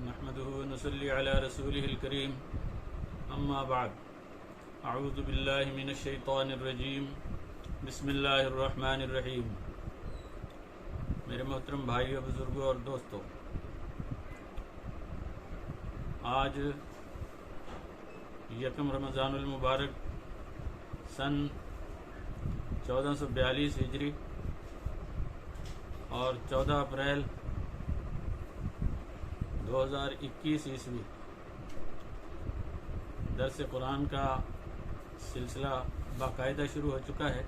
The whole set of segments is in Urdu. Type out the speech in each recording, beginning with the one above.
نحمده ونصلي على رسوله الكريم اما بعد اعوذ باللہ من الشیطان الرجیم بسم اللہ الرحمن الرحیم۔ میرے محترم بھائیو، بزرگوں اور دوستوں، آج یکم رمضان المبارک سن 1442 ہجری اور 14 اپریل 2021 عیسوی درس قرآن کا سلسلہ باقاعدہ شروع ہو چکا ہے۔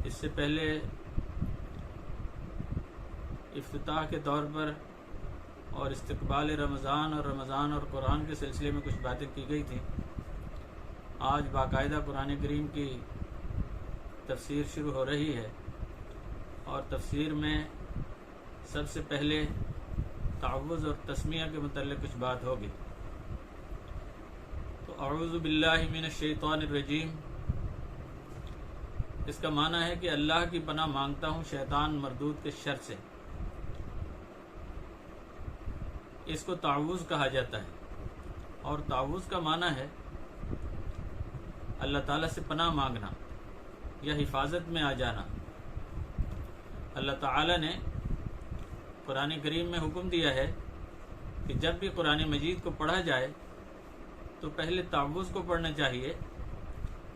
اس سے پہلے افتتاح کے طور پر اور استقبال رمضان اور قرآن کے سلسلے میں کچھ باتیں کی گئی تھیں۔ آج باقاعدہ قرآن کریم کی تفسیر شروع ہو رہی ہے، اور تفسیر میں سب سے پہلے تعوذ اور تسمیہ کے متعلق کچھ بات ہوگی۔ تو اعوذ باللہ من الشیطان الرجیم، اس کا معنی ہے کہ اللہ کی پناہ مانگتا ہوں شیطان مردود کے شر سے۔ اس کو تعوذ کہا جاتا ہے، اور تعوذ کا معنی ہے اللہ تعالیٰ سے پناہ مانگنا یا حفاظت میں آ جانا۔ اللہ تعالیٰ نے قرآن کریم میں حکم دیا ہے کہ جب بھی قرآن مجید کو پڑھا جائے تو پہلے تعوذ کو پڑھنا چاہیے،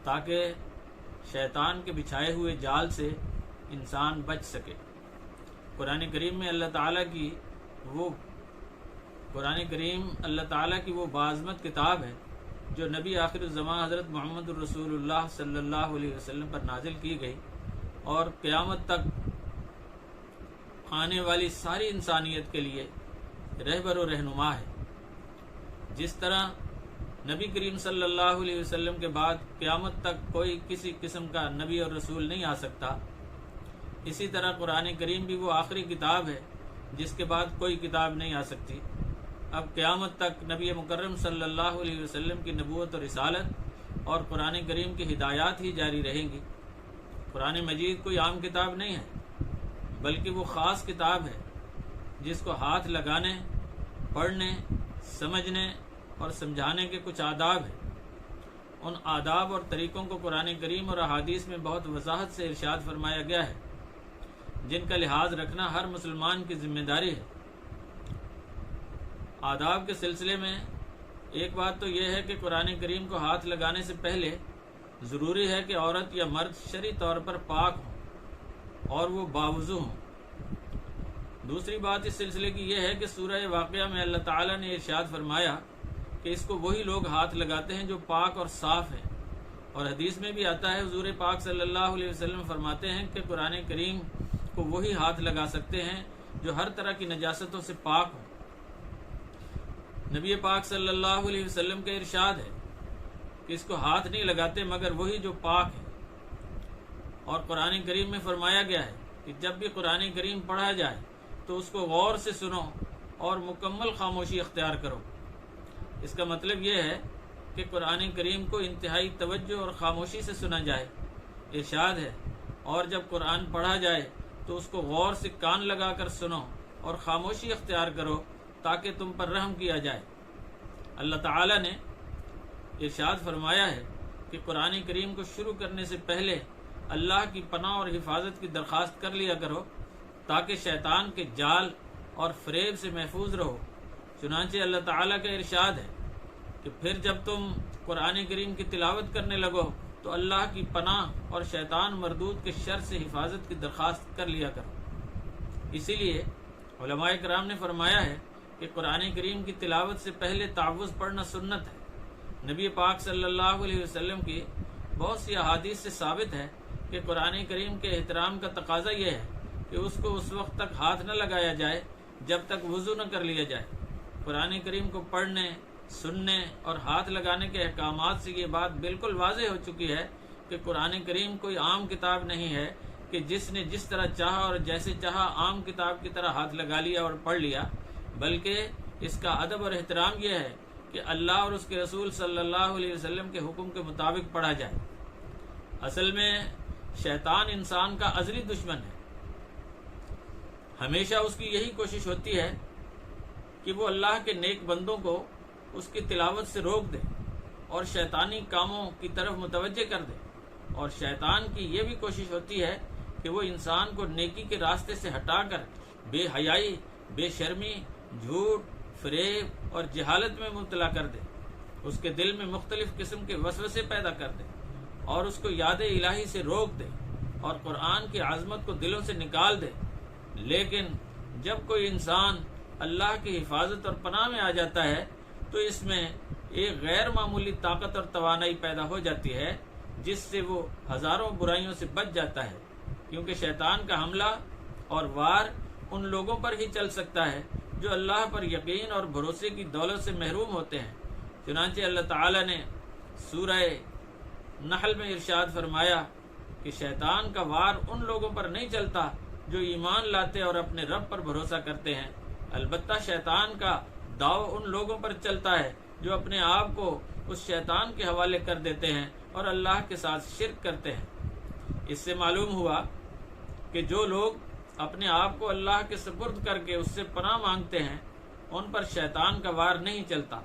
تاکہ شیطان کے بچھائے ہوئے جال سے انسان بچ سکے۔ قرآن کریم میں اللہ تعالیٰ کی وہ باعظمت کتاب ہے جو نبی آخر الزمان حضرت محمد الرسول اللہ صلی اللہ علیہ وسلم پر نازل کی گئی، اور قیامت تک آنے والی ساری انسانیت کے لیے رہبر و رہنما ہے۔ جس طرح نبی کریم صلی اللہ علیہ وسلم کے بعد قیامت تک کوئی کسی قسم کا نبی اور رسول نہیں آ سکتا، اسی طرح قرآن کریم بھی وہ آخری کتاب ہے جس کے بعد کوئی کتاب نہیں آ سکتی۔ اب قیامت تک نبی مکرم صلی اللہ علیہ وسلم کی نبوت اور رسالت اور قرآن کریم کی ہدایات ہی جاری رہیں گی۔ قرآن مجید کوئی عام کتاب نہیں ہے، بلکہ وہ خاص کتاب ہے جس کو ہاتھ لگانے، پڑھنے، سمجھنے اور سمجھانے کے کچھ آداب ہیں۔ ان آداب اور طریقوں کو قرآن کریم اور احادیث میں بہت وضاحت سے ارشاد فرمایا گیا ہے، جن کا لحاظ رکھنا ہر مسلمان کی ذمہ داری ہے۔ آداب کے سلسلے میں ایک بات تو یہ ہے کہ قرآن کریم کو ہاتھ لگانے سے پہلے ضروری ہے کہ عورت یا مرد شرعی طور پر پاک ہوں اور وہ باوضو ہوں۔ دوسری بات اس سلسلے کی یہ ہے کہ سورہ واقعہ میں اللہ تعالیٰ نے ارشاد فرمایا کہ اس کو وہی لوگ ہاتھ لگاتے ہیں جو پاک اور صاف ہیں، اور حدیث میں بھی آتا ہے، حضور پاک صلی اللہ علیہ وسلم فرماتے ہیں کہ قرآن کریم کو وہی ہاتھ لگا سکتے ہیں جو ہر طرح کی نجاستوں سے پاک ہوں۔ نبی پاک صلی اللہ علیہ وسلم کا ارشاد ہے کہ اس کو ہاتھ نہیں لگاتے مگر وہی جو پاک ہے۔ اور قرآن کریم میں فرمایا گیا ہے کہ جب بھی قرآن کریم پڑھا جائے تو اس کو غور سے سنو اور مکمل خاموشی اختیار کرو۔ اس کا مطلب یہ ہے کہ قرآن کریم کو انتہائی توجہ اور خاموشی سے سنا جائے۔ ارشاد ہے، اور جب قرآن پڑھا جائے تو اس کو غور سے کان لگا کر سنو اور خاموشی اختیار کرو تاکہ تم پر رحم کیا جائے۔ اللہ تعالیٰ نے ارشاد فرمایا ہے کہ قرآن کریم کو شروع کرنے سے پہلے اللہ کی پناہ اور حفاظت کی درخواست کر لیا کرو، تاکہ شیطان کے جال اور فریب سے محفوظ رہو۔ چنانچہ اللہ تعالیٰ کا ارشاد ہے کہ پھر جب تم قرآن کریم کی تلاوت کرنے لگو تو اللہ کی پناہ اور شیطان مردود کے شر سے حفاظت کی درخواست کر لیا کرو۔ اسی لیے علماء کرام نے فرمایا ہے کہ قرآن کریم کی تلاوت سے پہلے تعوذ پڑھنا سنت ہے۔ نبی پاک صلی اللہ علیہ وسلم کی بہت سی احادیث سے ثابت ہے کہ قرآن کریم کے احترام کا تقاضا یہ ہے کہ اس کو اس وقت تک ہاتھ نہ لگایا جائے جب تک وضو نہ کر لیا جائے۔ قرآن کریم کو پڑھنے، سننے اور ہاتھ لگانے کے احکامات سے یہ بات بالکل واضح ہو چکی ہے کہ قرآن کریم کوئی عام کتاب نہیں ہے کہ جس نے جس طرح چاہا اور جیسے چاہا عام کتاب کی طرح ہاتھ لگا لیا اور پڑھ لیا، بلکہ اس کا ادب اور احترام یہ ہے کہ اللہ اور اس کے رسول صلی اللہ علیہ وسلم کے حکم کے مطابق پڑھا جائے۔ اصل میں شیطان انسان کا ازلی دشمن ہے، ہمیشہ اس کی یہی کوشش ہوتی ہے کہ وہ اللہ کے نیک بندوں کو اس کی تلاوت سے روک دے اور شیطانی کاموں کی طرف متوجہ کر دے، اور شیطان کی یہ بھی کوشش ہوتی ہے کہ وہ انسان کو نیکی کے راستے سے ہٹا کر بے حیائی، بے شرمی، جھوٹ، فریب اور جہالت میں مبتلا کر دے، اس کے دل میں مختلف قسم کے وسوسے پیدا کر دے اور اس کو یاد الہی سے روک دے اور قرآن کی عظمت کو دلوں سے نکال دے۔ لیکن جب کوئی انسان اللہ کی حفاظت اور پناہ میں آ جاتا ہے تو اس میں ایک غیر معمولی طاقت اور توانائی پیدا ہو جاتی ہے جس سے وہ ہزاروں برائیوں سے بچ جاتا ہے، کیونکہ شیطان کا حملہ اور وار ان لوگوں پر ہی چل سکتا ہے جو اللہ پر یقین اور بھروسے کی دولت سے محروم ہوتے ہیں۔ چنانچہ اللہ تعالی نے سورہ نحل میں ارشاد فرمایا کہ شیطان کا وار ان لوگوں پر نہیں چلتا جو ایمان لاتے اور اپنے رب پر بھروسہ کرتے ہیں، البتہ شیطان کا داؤ ان لوگوں پر چلتا ہے جو اپنے آپ کو اس شیطان کے حوالے کر دیتے ہیں اور اللہ کے ساتھ شرک کرتے ہیں۔ اس سے معلوم ہوا کہ جو لوگ اپنے آپ کو اللہ کے سپرد کر کے اس سے پناہ مانگتے ہیں ان پر شیطان کا وار نہیں چلتا۔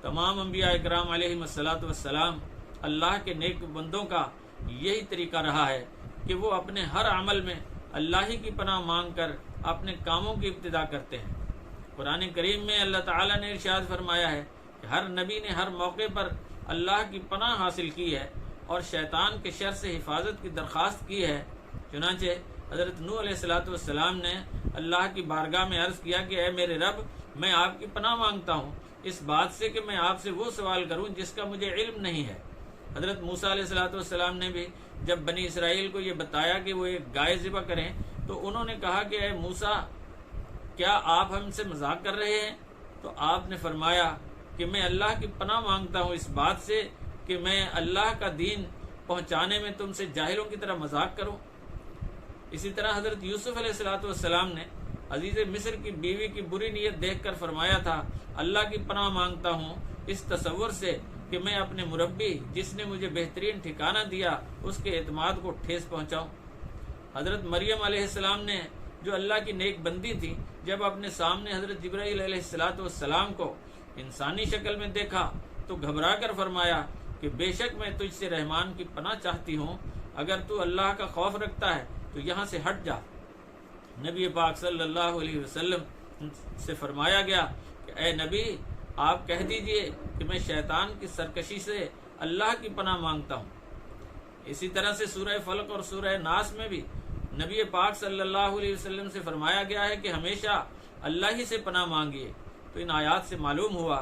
تمام انبیاء اکرام علیہم الصلاۃ والسلام اللہ کے نیک بندوں کا یہی طریقہ رہا ہے کہ وہ اپنے ہر عمل میں اللہ ہی کی پناہ مانگ کر اپنے کاموں کی ابتدا کرتے ہیں۔ قرآن کریم میں اللہ تعالیٰ نے ارشاد فرمایا ہے کہ ہر نبی نے ہر موقع پر اللہ کی پناہ حاصل کی ہے اور شیطان کے شر سے حفاظت کی درخواست کی ہے۔ چنانچہ حضرت نوح علیہ الصلاۃ والسلام نے اللہ کی بارگاہ میں عرض کیا کہ اے میرے رب، میں آپ کی پناہ مانگتا ہوں اس بات سے کہ میں آپ سے وہ سوال کروں جس کا مجھے علم نہیں ہے۔ حضرت موسیٰ علیہ الصلاۃ والسلام نے بھی جب بنی اسرائیل کو یہ بتایا کہ وہ ایک گائے ذبح کریں تو انہوں نے کہا کہ اے موسیٰ، کیا آپ ہم سے مذاق کر رہے ہیں؟ تو آپ نے فرمایا کہ میں اللہ کی پناہ مانگتا ہوں اس بات سے کہ میں اللہ کا دین پہنچانے میں تم سے جاہلوں کی طرح مذاق کروں۔ اسی طرح حضرت یوسف علیہ الصلاۃ والسلام نے عزیز مصر کی بیوی کی بری نیت دیکھ کر فرمایا تھا، اللہ کی پناہ مانگتا ہوں اس تصور سے کہ میں اپنے مربی جس نے مجھے بہترین ٹھکانہ دیا اس کے اعتماد کو ٹھیس پہنچاؤں۔ حضرت مریم علیہ السلام نے جو اللہ کی نیک بندی تھی، جب اپنے سامنے حضرت جبرائیل علیہ الصلاۃ والسلام کو انسانی شکل میں دیکھا تو گھبرا کر فرمایا کہ بے شک میں تجھ سے رحمان کی پناہ چاہتی ہوں، اگر تو اللہ کا خوف رکھتا ہے تو یہاں سے ہٹ جا۔ نبی پاک صلی اللہ علیہ وسلم سے فرمایا گیا کہ اے نبی، آپ کہہ دیجئے کہ میں شیطان کی سرکشی سے اللہ کی پناہ مانگتا ہوں۔ اسی طرح سے سورہ فلق اور سورہ ناس میں بھی نبی پاک صلی اللہ علیہ وسلم سے فرمایا گیا ہے کہ ہمیشہ اللہ ہی سے پناہ مانگیے۔ تو ان آیات سے معلوم ہوا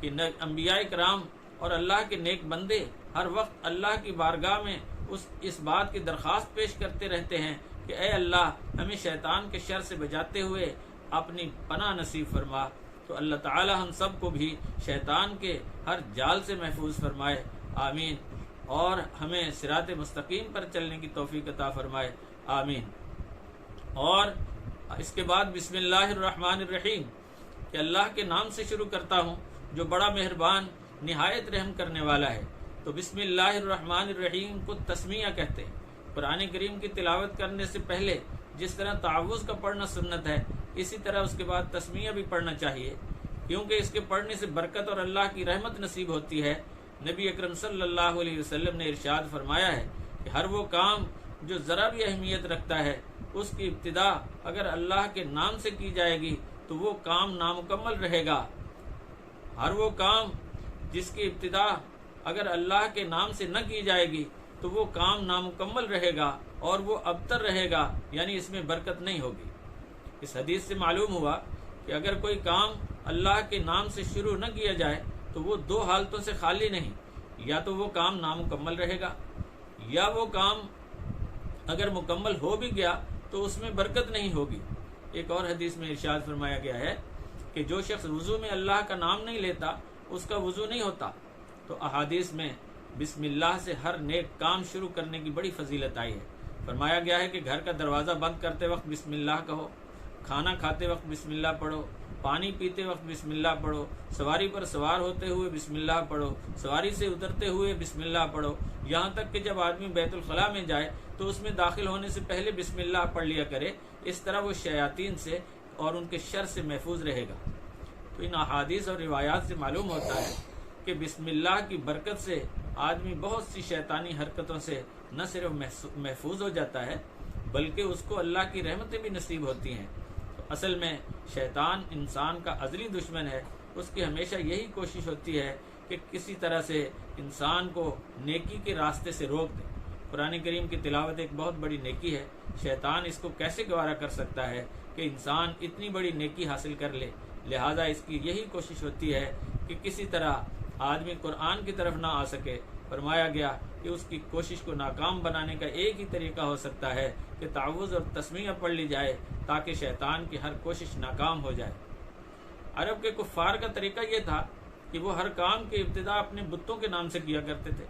کہ انبیاء کرام اور اللہ کے نیک بندے ہر وقت اللہ کی بارگاہ میں اس بات کی درخواست پیش کرتے رہتے ہیں کہ اے اللہ، ہمیں شیطان کے شر سے بچاتے ہوئے اپنی پناہ نصیب فرما۔ تو اللہ تعالی ہم سب کو بھی شیطان کے ہر جال سے محفوظ فرمائے، آمین، اور ہمیں صراط مستقیم پر چلنے کی توفیق عطا فرمائے، آمین۔ اور اس کے بعد بسم اللہ الرحمن الرحیم کہ اللہ کے نام سے شروع کرتا ہوں جو بڑا مہربان نہایت رحم کرنے والا ہے۔ تو بسم اللہ الرحمن الرحیم کو تسمیہ کہتے ہیں۔ قرآن کریم کی تلاوت کرنے سے پہلے جس طرح تعوذ کا پڑھنا سنت ہے، اسی طرح اس کے بعد تسمیہ بھی پڑھنا چاہیے، کیونکہ اس کے پڑھنے سے برکت اور اللہ کی رحمت نصیب ہوتی ہے۔ نبی اکرم صلی اللہ علیہ وسلم نے ارشاد فرمایا ہے کہ ہر وہ کام جو ذرا بھی اہمیت رکھتا ہے اس کی ابتدا اگر اللہ کے نام سے کی جائے گی تو وہ کام نامکمل رہے گا۔ ہر وہ کام جس کی ابتدا اگر اللہ کے نام سے نہ کی جائے گی تو وہ کام نامکمل رہے گا اور وہ ابتر رہے گا، یعنی اس میں برکت نہیں ہوگی۔ اس حدیث سے معلوم ہوا کہ اگر کوئی کام اللہ کے نام سے شروع نہ کیا جائے تو وہ دو حالتوں سے خالی نہیں، یا تو وہ کام نامکمل رہے گا، یا وہ کام اگر مکمل ہو بھی گیا تو اس میں برکت نہیں ہوگی۔ ایک اور حدیث میں ارشاد فرمایا گیا ہے کہ جو شخص وضو میں اللہ کا نام نہیں لیتا اس کا وضو نہیں ہوتا۔ تو احادیث میں بسم اللہ سے ہر نیک کام شروع کرنے کی بڑی فضیلت آئی ہے۔ فرمایا گیا ہے کہ گھر کا دروازہ بند کرتے وقت بسم اللہ کہو، کھانا کھاتے وقت بسم اللہ پڑھو، پانی پیتے وقت بسم اللہ پڑھو، سواری پر سوار ہوتے ہوئے بسم اللہ پڑھو، سواری سے اترتے ہوئے بسم اللہ پڑھو، یہاں تک کہ جب آدمی بیت الخلاء میں جائے تو اس میں داخل ہونے سے پہلے بسم اللہ پڑھ لیا کرے، اس طرح وہ شیاطین سے اور ان کے شر سے محفوظ رہے گا۔ تو ان احادیث اور روایات سے معلوم ہوتا ہے کہ بسم اللہ کی برکت سے آدمی بہت سی شیطانی حرکتوں سے نہ صرف محفوظ ہو جاتا ہے بلکہ اس کو اللہ کی رحمتیں بھی نصیب ہوتی ہیں۔ تو اصل میں شیطان انسان کا ازلی دشمن ہے، اس کی ہمیشہ یہی کوشش ہوتی ہے کہ کسی طرح سے انسان کو نیکی کے راستے سے روک دے۔ قرآن کریم کی تلاوت ایک بہت بڑی نیکی ہے، شیطان اس کو کیسے گوارا کر سکتا ہے کہ انسان اتنی بڑی نیکی حاصل کر لے، لہذا اس کی یہی کوشش ہوتی ہے کہ کسی طرح آدمی قرآن کی طرف نہ آ سکے۔ فرمایا گیا کہ اس کی کوشش کو ناکام بنانے کا ایک ہی طریقہ ہو سکتا ہے کہ تعوذ اور تسمیہ پڑھ لی جائے تاکہ شیطان کی ہر کوشش ناکام ہو جائے۔ عرب کے کفار کا طریقہ یہ تھا کہ وہ ہر کام کی ابتدا اپنے بتوں کے نام سے کیا کرتے تھے۔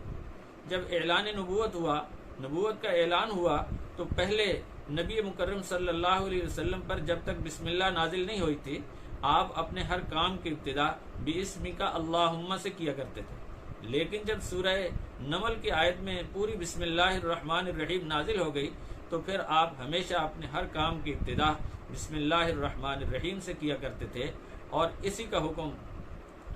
جب اعلان نبوت کا اعلان ہوا تو پہلے نبی مکرم صلی اللہ علیہ وسلم پر جب تک بسم اللہ نازل نہیں ہوئی تھی، آپ اپنے ہر کام کی ابتدا بِاسْمِکَ اللہم سے کیا کرتے تھے، لیکن جب سورہ نمل کی آیت میں پوری بسم اللہ الرحمن الرحیم نازل ہو گئی تو پھر آپ ہمیشہ اپنے ہر کام کی ابتدا بسم اللہ الرحمن الرحیم سے کیا کرتے تھے، اور اسی کا حکم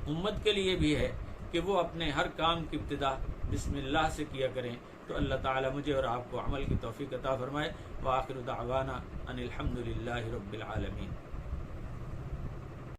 امت کے لیے بھی ہے کہ وہ اپنے ہر کام کی ابتدا بسم اللہ سے کیا کریں۔ تو اللہ تعالی مجھے اور آپ کو عمل کی توفیق عطا فرمائے۔ وآخر دعوانا ان الحمد للہ رب العالمین۔